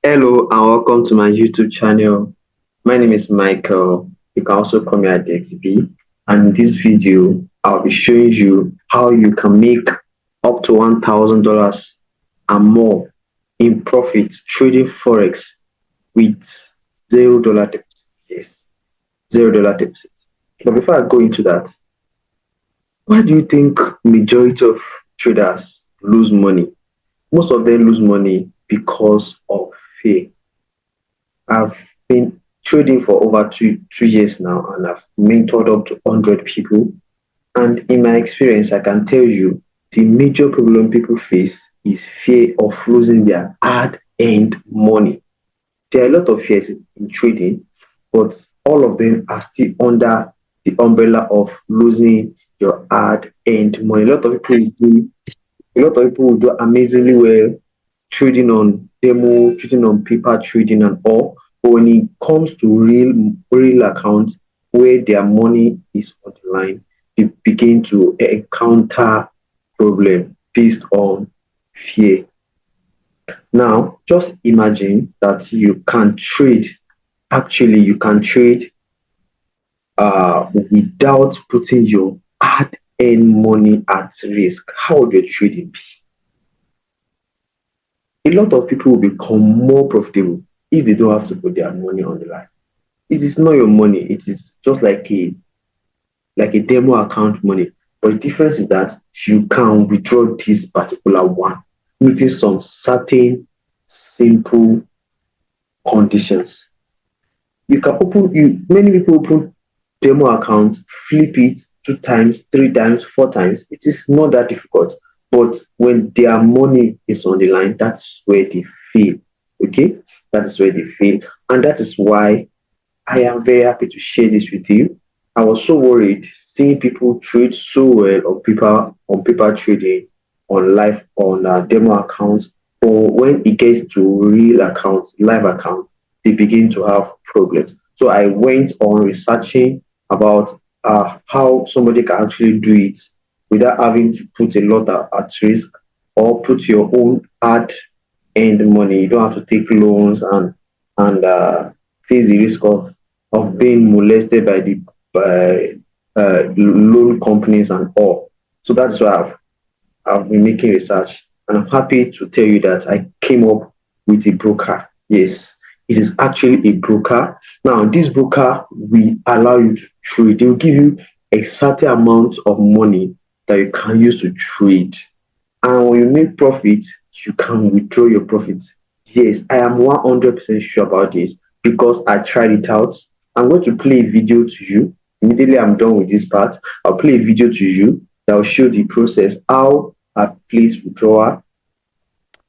Hello and welcome to my YouTube channel. My name is Michael. You can also call me at DXB. And in this video, I'll be showing you how you can make up to $1,000 and more in profits trading Forex with $0 deposit. Yes, $0 deposit. But before I go into that, why do you think majority of traders lose money? Most of them lose money because of fear. I've been trading for over two years now, and I've mentored up to 100 people. And in my experience, I can tell you the major problem people face is fear of losing their hard-earned money. There are a lot of fears in trading, but all of them are still under the umbrella of losing your hard-earned money. A lot of people will do amazingly well trading on demo, trading on paper trading and all. But when it comes to real accounts where their money is on the line, they begin to encounter problem based on fear. Now, just imagine that you can trade. Actually, you can trade without putting your hard-earned money at risk. How would your trading be? A lot of people will become more profitable if they don't have to put their money on the line. It is not your money. It is just like a demo account money. But the difference is that you can withdraw this particular one, meeting some certain simple conditions. You can open you many people open demo account, flip it 2 times, 3 times, 4 times. It is not that difficult. But when their money is on the line, that's where they fail. Okay, that is where they fail, and that is why I am very happy to share this with you. I was so worried seeing people trade so well on paper trading, on live on demo accounts, but when it gets to real accounts, live accounts, they begin to have problems. So I went on researching about how somebody can actually do it without having to put a lot at risk or put your own hard earned money. You don't have to take loans and face the risk of being molested by loan companies and all. So that's why I've been making research, and I'm happy to tell you that I came up with a broker. Yes, it is actually a broker. Now, this broker will allow you to trade. They will give you a certain amount of money that you can use to trade. And when you make profit, you can withdraw your profit. Yes, I am 100% sure about this because I tried it out. I'm going to play a video to you. Immediately I'm done with this part, I'll play a video to you that will show the process, how I place withdrawal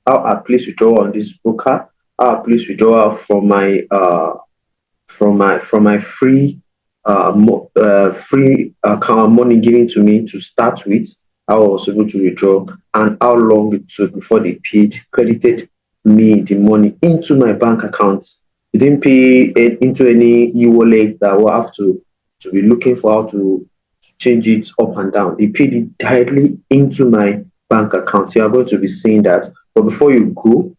on this broker, how I place withdrawal from my free account money given to me to start with, how I was able to withdraw, and how long it took before they credited me the money into my bank account. They didn't pay it into any e-wallet that I will have to be looking for how to change it up and down. They paid it directly into my bank account. You are going to be seeing that. But before you go,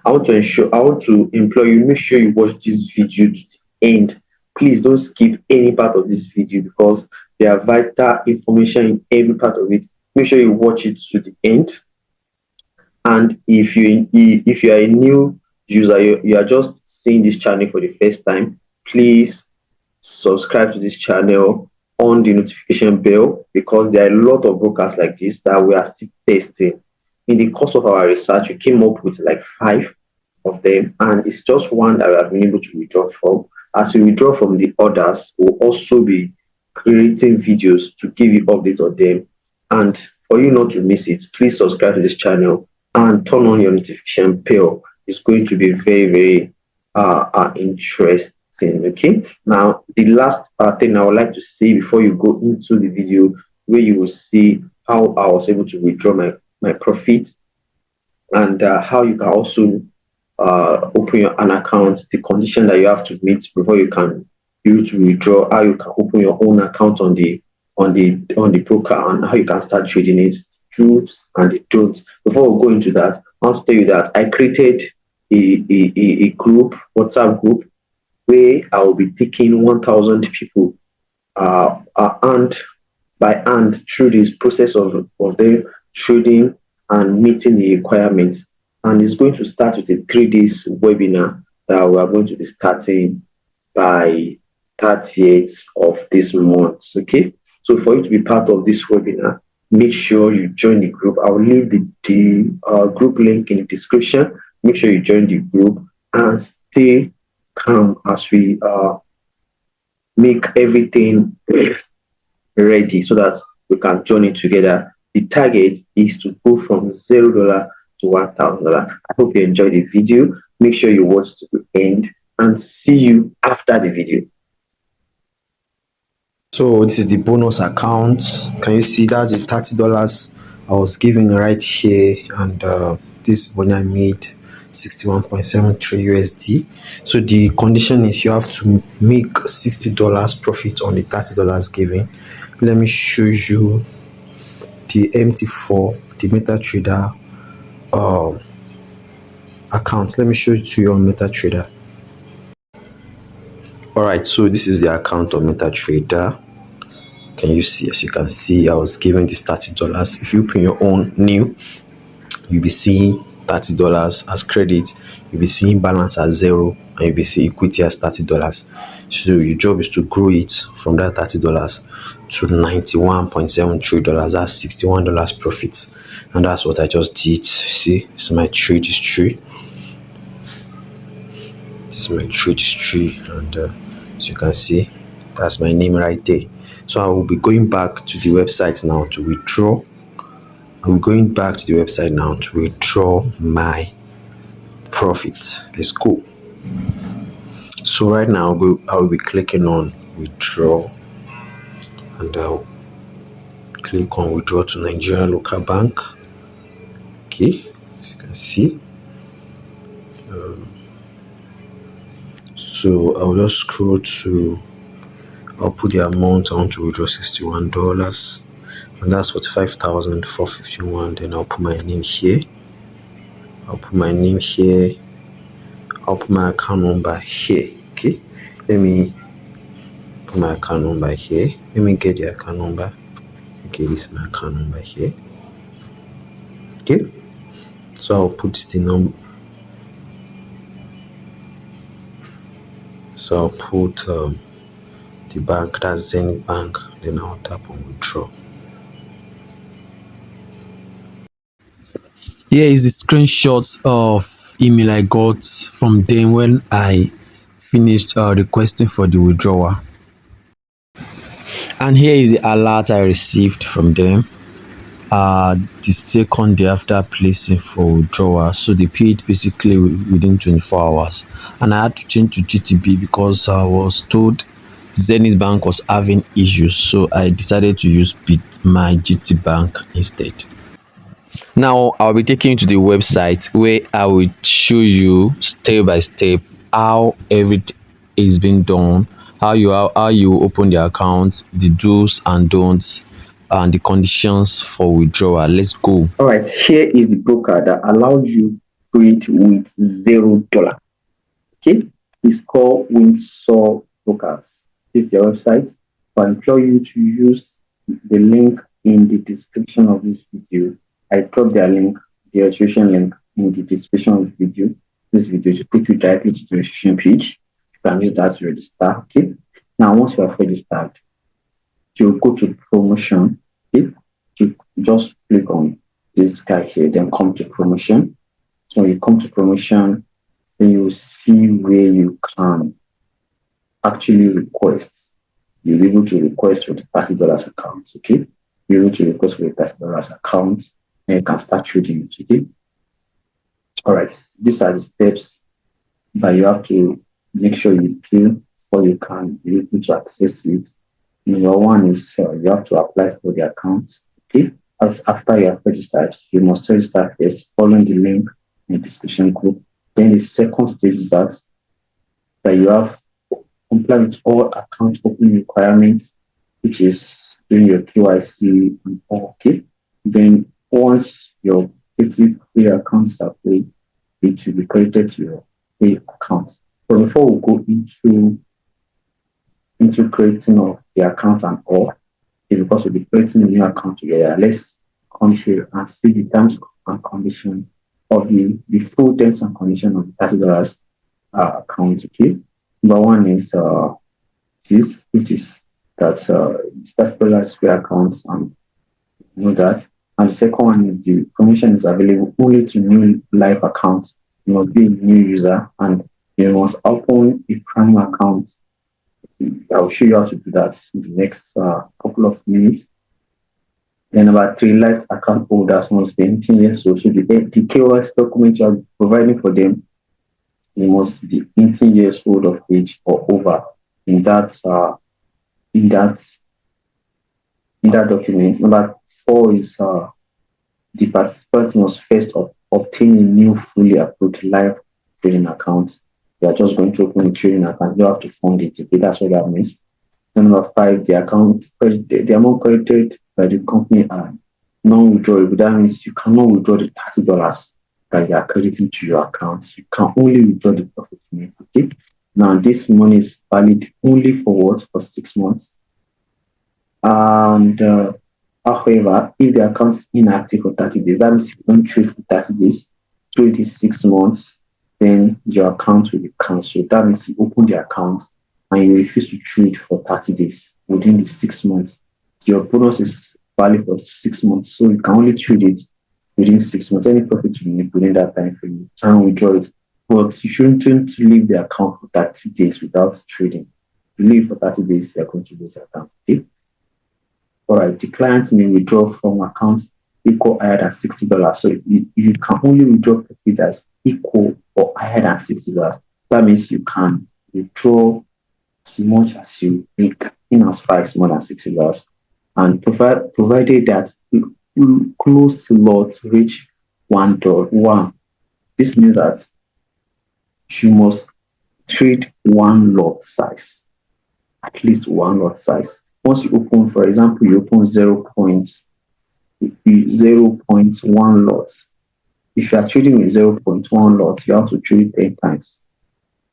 I want to implore you, make sure you watch this video to the end. Please don't skip any part of this video because there are vital information in every part of it. Make sure you watch it to the end. And if you are a new user, you are just seeing this channel for the first time, please subscribe to this channel, on the notification bell, because there are a lot of brokers like this that we are still testing. In the course of our research, we came up with like 5 of them, and it's just one that we have been able to withdraw from. As we withdraw from the others, we'll also be creating videos to give you updates on them. And for you not to miss it, please subscribe to this channel and turn on your notification bell. It's going to be very, very interesting. Okay, now the last thing I would like to say before you go into the video, where you will see how I was able to withdraw my profits, and how you can also open an account, the condition that you have to meet before you can be able to withdraw, how you can open your own account on the broker, and how you can start trading it, the do's and the don'ts. Before we go into that, I want to tell you that I created a group, WhatsApp group, where I will be taking 1,000 people hand by hand through this process of them trading and meeting the requirements. And it's going to start with a 3 days webinar that we are going to be starting by 30th of this month. Okay, so for you to be part of this webinar, make sure you join the group. I will leave the group link in the description. Make sure you join the group and stay calm as we make everything ready so that we can join it together. The target is to go from $0 to $1,000. I hope you enjoyed the video. Make sure you watch to the end and see you after the video. So this is the bonus account. Can you see that's the $30 I was given right here, and this money I made 61.73 USD. So the condition is you have to make $60 profit on the $30 given. Let me show you the MT4, the MetaTrader account. Let me show it to you on MetaTrader. All right, so this is the account on MetaTrader. Can you see? As you can see, I was given this $30. If you open your own new, you'll be seeing $30 as credit. You'll be seeing balance as 0, and you'll be seeing equity as $30. So your job is to grow it from that $30 to $91.73. That's $61 profit, and that's what I just did. See, this is my trade history. This is my trade history, and as you can see, that's my name right there. So I will be going back to the website now to withdraw. I'm going back to the website now to withdraw my profit. Let's go. So right now I will be clicking on withdraw, and I'll click on withdraw to Nigeria local bank. Okay, as you can see. So I'll just scroll to, I'll put the amount I want to withdraw, $61, and that's 45,451. Then I'll put my name here. I'll put my name here. I'll put my account number here. Okay, let me put my account number here. Let me get the account number. Okay, this is my account number here. Okay, so I'll put the number. So I'll put the bank, that's Zenith Bank. Then I'll tap on withdraw. Here is the screenshots of email I got from them when I finished requesting for the withdrawal. And here is the alert I received from them the second day after placing for withdrawal. So they paid basically within 24 hours, and I had to change to GTB because I was told Zenith Bank was having issues, so I decided to use my GT Bank instead. Now I'll be taking you to the website where I will show you step by step how everything is being done, how you open the account, the do's and don'ts, and the conditions for withdrawal. Let's go. All right, here is the broker that allows you to trade with $0. Okay, it's called Windsor Brokers. This is their website. So I implore you to use the link in the description of this video. I dropped their link, the registration link, in the description of the video. This video to take you directly to the registration page. You can use that to register. Okay. Now, once you have registered, you go to promotion. Okay. You just click on this guy here, then come to promotion. So when you come to promotion, then you see where you can actually request. You'll be able to request for the $30 account. Okay. You're able to request for the $30 account, and you can start trading it. Okay. All right. These are the steps that you have to make sure you do before you can be able to access it. Number one is you have to apply for the account. Okay. As after you have registered, you must register first, following the link in the description group. Then the second stage is that you have comply with all account opening requirements, which is doing your KYC and all. Okay. Then once your 53 accounts are paid, it will be credited to your pay account. But before we go into creating of the account and all, because we'll be creating a new account together, let's come here and see the terms and condition of the full terms and condition of the $30 account. Okay. Number one is this, which is that $30 free accounts, and you know that. And the second one is the information is available only to new live accounts. You must be a new user and you must open a prime account. I'll show you how to do that in the next couple of minutes. Then about three, live account holders must be 18 years old. So the KYC document you are providing for them, they must be 18 years old of age or over in that document. Number four is the participant must first obtain a new fully approved live trading account. You are just going to open a trading account. You have to fund it. Okay, that's what that means. Number five, the amount credited by the company are non-withdrawable. That means you cannot withdraw the $30 that you are crediting to your account. You can only withdraw the profit you make. Okay. Now this money is valid only for what? For 6 months. And however, if the account is inactive for 30 days, that means if you don't trade for 30 days, through these 6 months, then your account will be cancelled. That means you open the account and you refuse to trade for 30 days within the 6 months. Your bonus is valid for 6 months, so you can only trade it within 6 months. Any profit you make within that time frame, you can withdraw it. But you shouldn't leave the account for 30 days without trading. If you leave for 30 days, you're going to lose the account. Okay? All right, the client may withdraw from accounts equal higher than $60. So you can only withdraw profit that's equal or higher than $60. That means you can withdraw as much as you make in as far as more than $60. And provided that closed lots reach $1. This means that you must trade one lot size, at least one lot size. Once you open, for example, you open 0.1 lots. If you are trading with 0.1 lot, you have to trade 10 times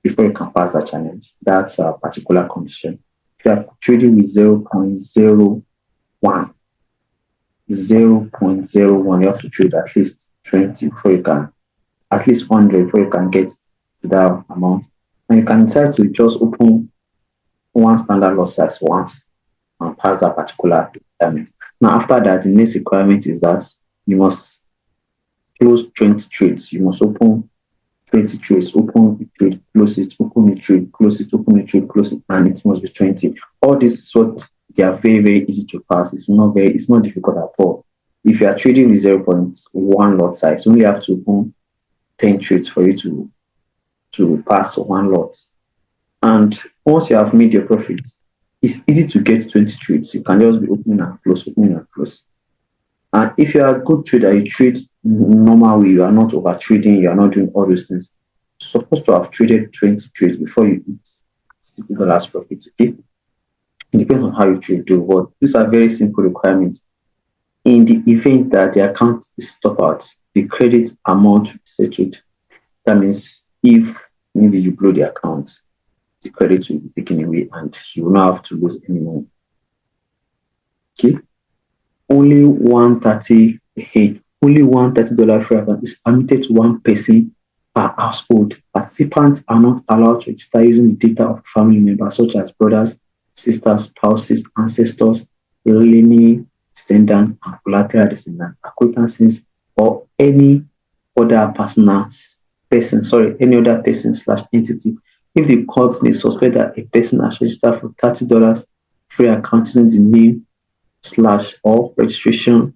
before you can pass that challenge. That's a particular condition. If you are trading with 0.01, you have to trade at least 20 before you can, at least 100 before you can get to that amount. And you can decide to just open one standard lot size once and pass that particular requirement. Now, after that, the next requirement is that you must close 20 trades. You must open 20 trades, open a trade, close it, open a trade, close it, open a trade, close it, and it must be 20. All this is what they are very, very easy to pass. It's not difficult at all. If you are trading with 0.1 lot size, you only have to open 10 trades for you to pass one lot. And once you have made your profits, it's easy to get 20 trades. You can just be opening and close, opening and close. And if you are a good trader, you trade normal way, you are not over trading, you are not doing all those things. You're supposed to have traded 20 trades before you hit $60 profit. Okay? It depends on how you trade, though, but these are very simple requirements. In the event that the account is stopped out, the credit amount will be settled. That means if maybe you blow the account, the credit will be taken away and you will not have to lose any money. Okay? Only one $30 free account is permitted to one person per household. Participants are not allowed to register using the data of family members such as brothers, sisters, spouses, ancestors, lineal descendants, and collateral descendants, acquaintances, or any other person/entity. If the company suspects that a person has registered for $30 free account using the name / or registration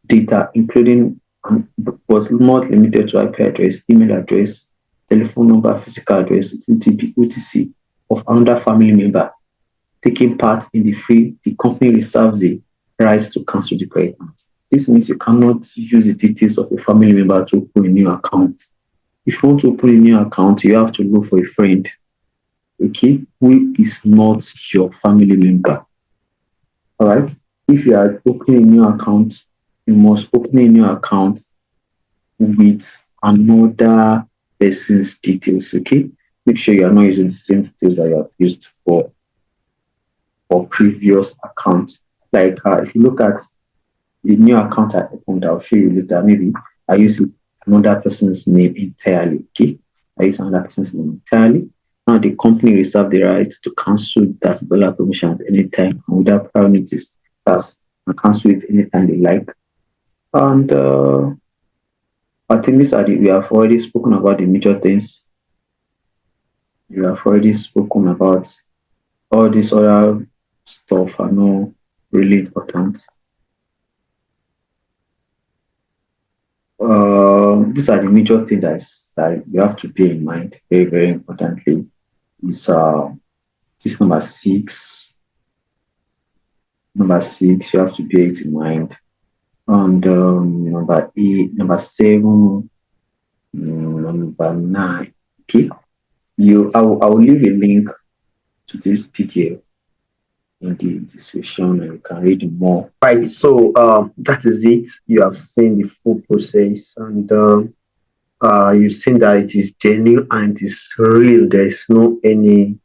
data, including was not limited to IP address, email address, telephone number, physical address, UTC of another family member taking part in the free, the company reserves the rights to cancel the credit. This means you cannot use the details of a family member to open a new account. If you want to open a new account, you have to look for a friend, okay, who is not your family member. All right. If you are opening a new account, you must open a new account with another person's details. Okay, make sure you are not using the same details that you have used for previous accounts. Like if you look at the new account I opened, I'll show you later. Maybe I use another person's name entirely. Okay, I use another person's name entirely. Now the company reserve the right to cancel that dollar permission at any time without prior notice. That's and cancel it anytime they like. And I think we have already spoken about the major things. We have already spoken about all this other stuff are not really important. These are the major things that you have to bear in mind. Very, very importantly, is this number six. Number six, you have to bear it in mind. And number eight, number seven, number nine. Okay, I will leave a link to this PDF in the description and you can read more. Right, so that is it. You have seen the full process and you've seen that it is genuine and it is real. There is no any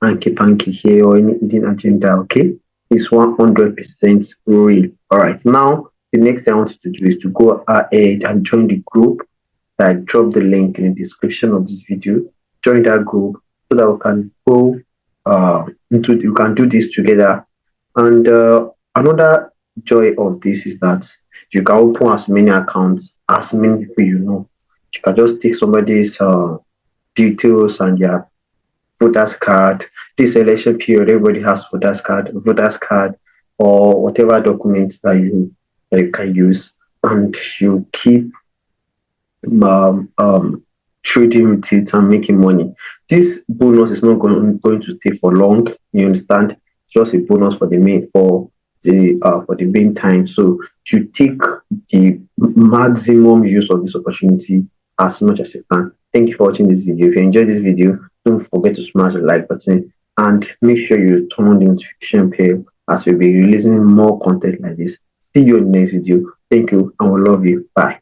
hanky panky here or any hidden agenda. Okay, it's 100% real. All right, now the next thing I want you to do is to go ahead and join the group. I drop the link in the description of this video. Join that group so that we can go you can do this together. And another joy of this is that you can open as many accounts as many people you know. You can just take somebody's details and their voters card. This election period, everybody has voters card, or whatever documents that you can use, and you keep trading with it and making money. This bonus is not going to stay for long. You understand? It's just a bonus for the main time. So you take the maximum use of this opportunity as much as you can. Thank you for watching this video. If you enjoyed this video, don't forget to smash the like button and make sure you turn on the notification bell as we'll be releasing more content like this. See you in the next video. Thank you and we love you. Bye.